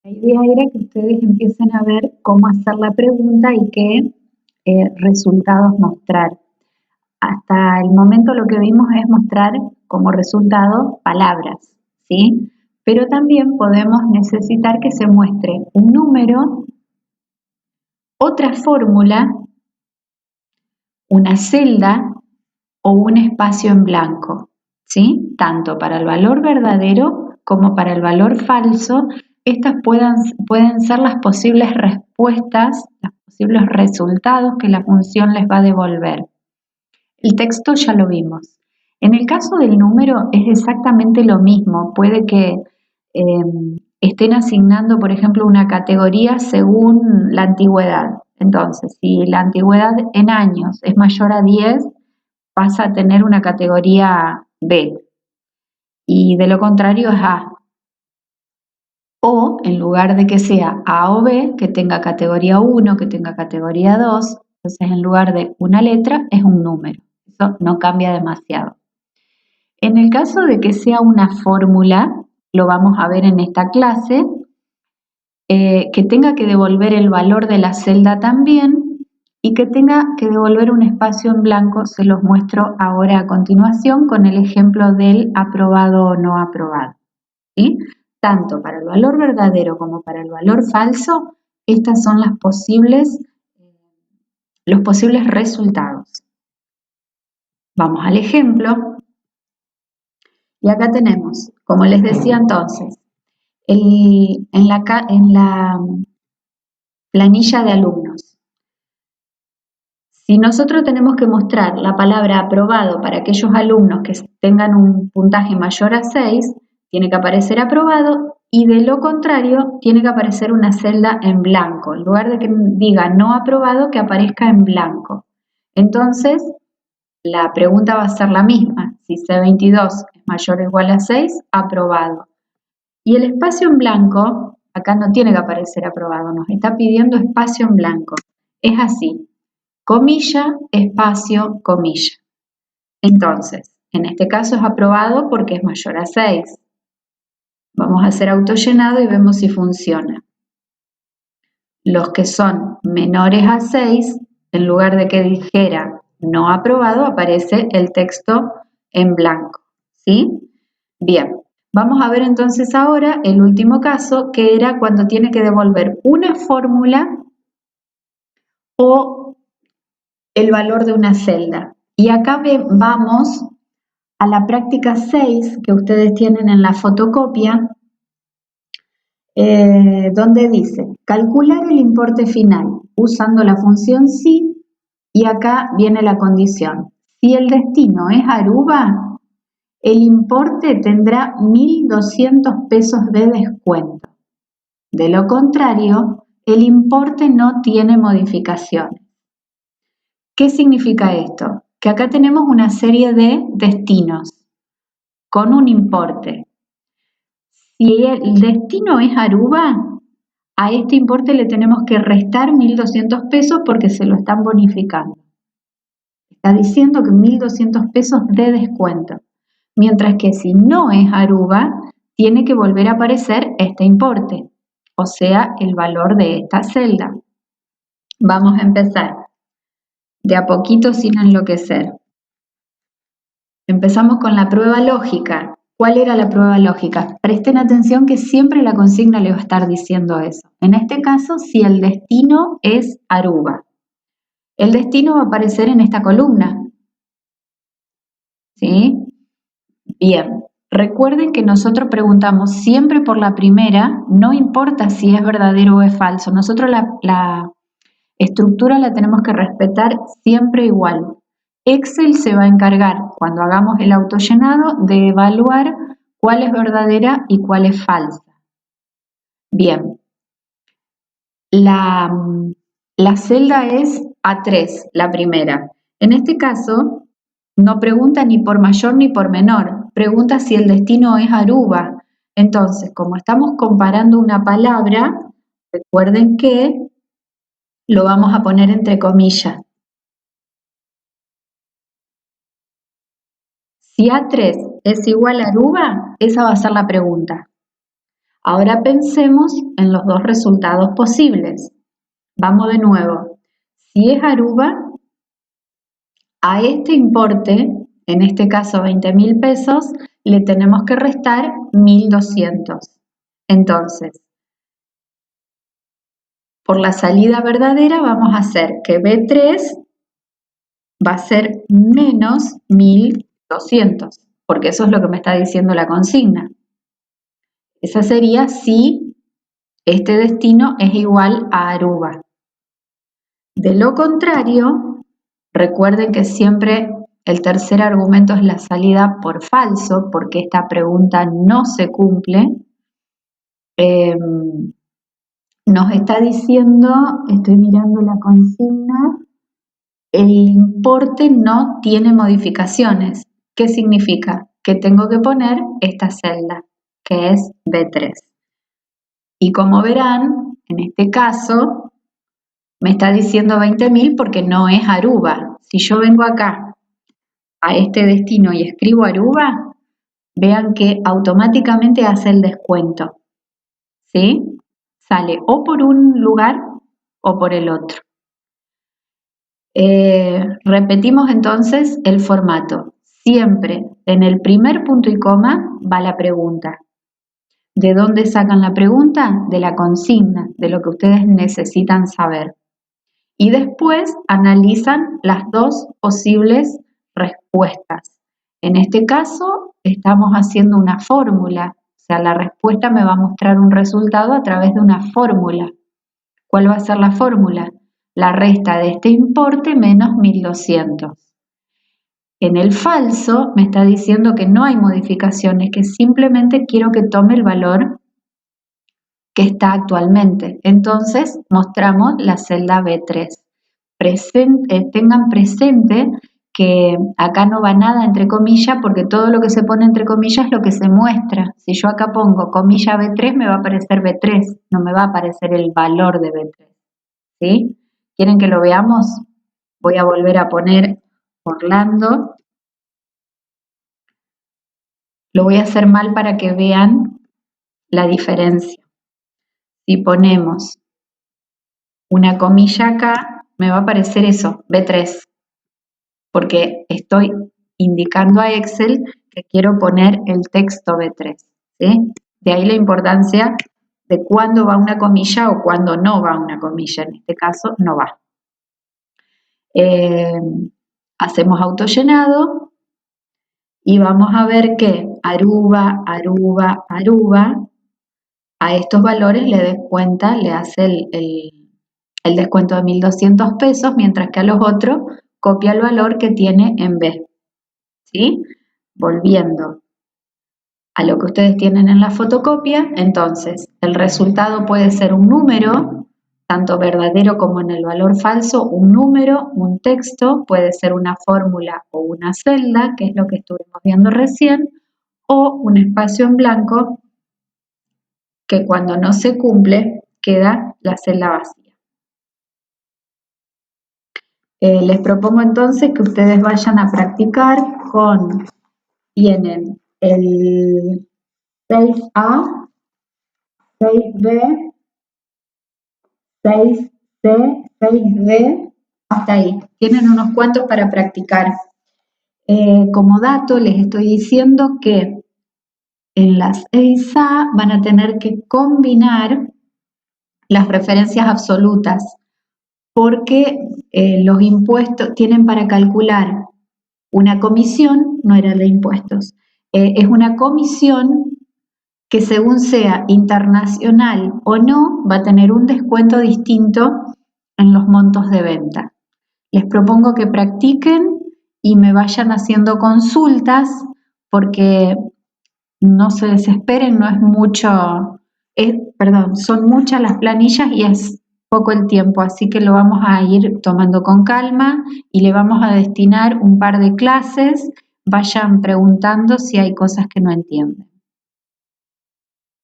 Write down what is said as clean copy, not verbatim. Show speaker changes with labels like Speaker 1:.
Speaker 1: La idea era que ustedes empiecen a ver cómo hacer la pregunta y qué resultados mostrar. Hasta el momento lo que vimos es mostrar como resultado palabras, ¿sí? Pero también podemos necesitar que se muestre un número, otra fórmula, una celda o un espacio en blanco, ¿sí? Tanto para el valor verdadero como para el valor falso, estas pueden ser las posibles respuestas, los posibles resultados que la función les va a devolver. El texto ya lo vimos. En el caso del número es exactamente lo mismo. Puede que estén asignando, por ejemplo, una categoría según la antigüedad. Entonces, si la antigüedad en años es mayor a 10, pasa a tener una categoría B. Y de lo contrario es A. O en lugar de que sea A o B, que tenga categoría 1, que tenga categoría 2, entonces en lugar de una letra es un número. Eso no cambia demasiado. En el caso de que sea una fórmula, lo vamos a ver en esta clase, que tenga que devolver el valor de la celda también y que tenga que devolver un espacio en blanco, se los muestro ahora a continuación con el ejemplo del aprobado o no aprobado. ¿Sí? Tanto para el valor verdadero como para el valor falso, estas son los posibles resultados. Vamos al ejemplo. Y acá tenemos, como les decía entonces, en la planilla de alumnos. Si nosotros tenemos que mostrar la palabra aprobado para aquellos alumnos que tengan un puntaje mayor a 6, tiene que aparecer aprobado y de lo contrario tiene que aparecer una celda en blanco. En lugar de que diga no aprobado, que aparezca en blanco. Entonces, la pregunta va a ser la misma. Si C22 es mayor o igual a 6, aprobado. Y el espacio en blanco, acá no tiene que aparecer aprobado, nos está pidiendo espacio en blanco. Es así, comilla, espacio, comilla. Entonces, en este caso es aprobado porque es mayor a 6. Vamos a hacer autollenado y vemos si funciona. Los que son menores a 6, en lugar de que dijera no aprobado, aparece el texto en blanco. ¿Sí? Bien, vamos a ver entonces ahora el último caso, que era cuando tiene que devolver una fórmula o el valor de una celda. Y acá vamos a la práctica 6 que ustedes tienen en la fotocopia, donde dice calcular el importe final usando la función si, y acá viene la condición. Si el destino es Aruba, el importe tendrá 1.200 pesos de descuento. De lo contrario, el importe no tiene modificaciones. ¿Qué significa esto? Que acá tenemos una serie de destinos con un importe. Si el destino es Aruba, a este importe le tenemos que restar 1.200 pesos porque se lo están bonificando. Está diciendo que 1.200 pesos de descuento. Mientras que si no es Aruba, tiene que volver a aparecer este importe, o sea, el valor de esta celda. Vamos a empezar de a poquito sin enloquecer. Empezamos con la prueba lógica. ¿Cuál era la prueba lógica? Presten atención que siempre la consigna le va a estar diciendo eso. En este caso, si el destino es Aruba. El destino va a aparecer en esta columna. ¿Sí? Bien. Recuerden que nosotros preguntamos siempre por la primera, no importa si es verdadero o es falso. Nosotros la estructura la tenemos que respetar siempre igual. Excel se va a encargar, cuando hagamos el autollenado, de evaluar cuál es verdadera y cuál es falsa. Bien, la celda es A3, la primera. En este caso, no pregunta ni por mayor ni por menor, pregunta si el destino es Aruba. Entonces, como estamos comparando una palabra, recuerden que lo vamos a poner entre comillas. Si A3 es igual a Aruba, esa va a ser la pregunta. Ahora pensemos en los dos resultados posibles. Vamos de nuevo. Si es Aruba, a este importe, en este caso 20.000 pesos, le tenemos que restar 1.200. Entonces, por la salida verdadera vamos a hacer que B3 va a ser menos 1.200, porque eso es lo que me está diciendo la consigna. Esa sería si este destino es igual a Aruba. De lo contrario, recuerden que siempre el tercer argumento es la salida por falso, porque esta pregunta no se cumple. Nos está diciendo, estoy mirando la consigna, el importe no tiene modificaciones. ¿Qué significa? Que tengo que poner esta celda, que es B3. Y como verán, en este caso, me está diciendo 20.000 porque no es Aruba. Si yo vengo acá a este destino y escribo Aruba, vean que automáticamente hace el descuento. ¿Sí? Sale o por un lugar o por el otro. Repetimos entonces el formato. Siempre en el primer punto y coma va la pregunta. ¿De dónde sacan la pregunta? De la consigna, de lo que ustedes necesitan saber. Y después analizan las dos posibles respuestas. En este caso estamos haciendo una fórmula, o sea, la respuesta me va a mostrar un resultado a través de una fórmula. ¿Cuál va a ser la fórmula? La resta de este importe menos 1.200. En el falso me está diciendo que no hay modificaciones, que simplemente quiero que tome el valor que está actualmente. Entonces mostramos la celda B3. Tengan presente que acá no va nada entre comillas porque todo lo que se pone entre comillas es lo que se muestra. Si yo acá pongo comilla B3 me va a aparecer B3, no me va a aparecer el valor de B3. ¿Sí? ¿Quieren que lo veamos? Voy a volver a poner Orlando. Lo voy a hacer mal para que vean la diferencia. Si ponemos una comilla acá, me va a aparecer eso, B3, porque estoy indicando a Excel que quiero poner el texto B3. ¿Sí? De ahí la importancia de cuándo va una comilla o cuándo no va una comilla. En este caso, no va. Hacemos autollenado y vamos a ver que Aruba, Aruba, Aruba, a estos valores le descuenta, le hace el descuento de 1.200 pesos, mientras que a los otros copia el valor que tiene en B. ¿Sí? Volviendo a lo que ustedes tienen en la fotocopia, entonces el resultado puede ser un número, tanto verdadero como en el valor falso, un número, un texto, puede ser una fórmula o una celda, que es lo que estuvimos viendo recién, o un espacio en blanco que cuando no se cumple queda la celda vacía. Les propongo entonces que ustedes vayan a practicar tienen el 6A, 6B, 6C, 6D, hasta ahí. Tienen unos cuantos para practicar. Como dato les estoy diciendo que en las 6A van a tener que combinar las referencias absolutas porque los impuestos tienen para calcular una comisión, no era de impuestos, es una comisión que según sea internacional o no, va a tener un descuento distinto en los montos de venta. Les propongo que practiquen y me vayan haciendo consultas porque no se desesperen, no es mucho, son muchas las planillas y es poco el tiempo, así que lo vamos a ir tomando con calma y le vamos a destinar un par de clases. Vayan preguntando si hay cosas que no entienden.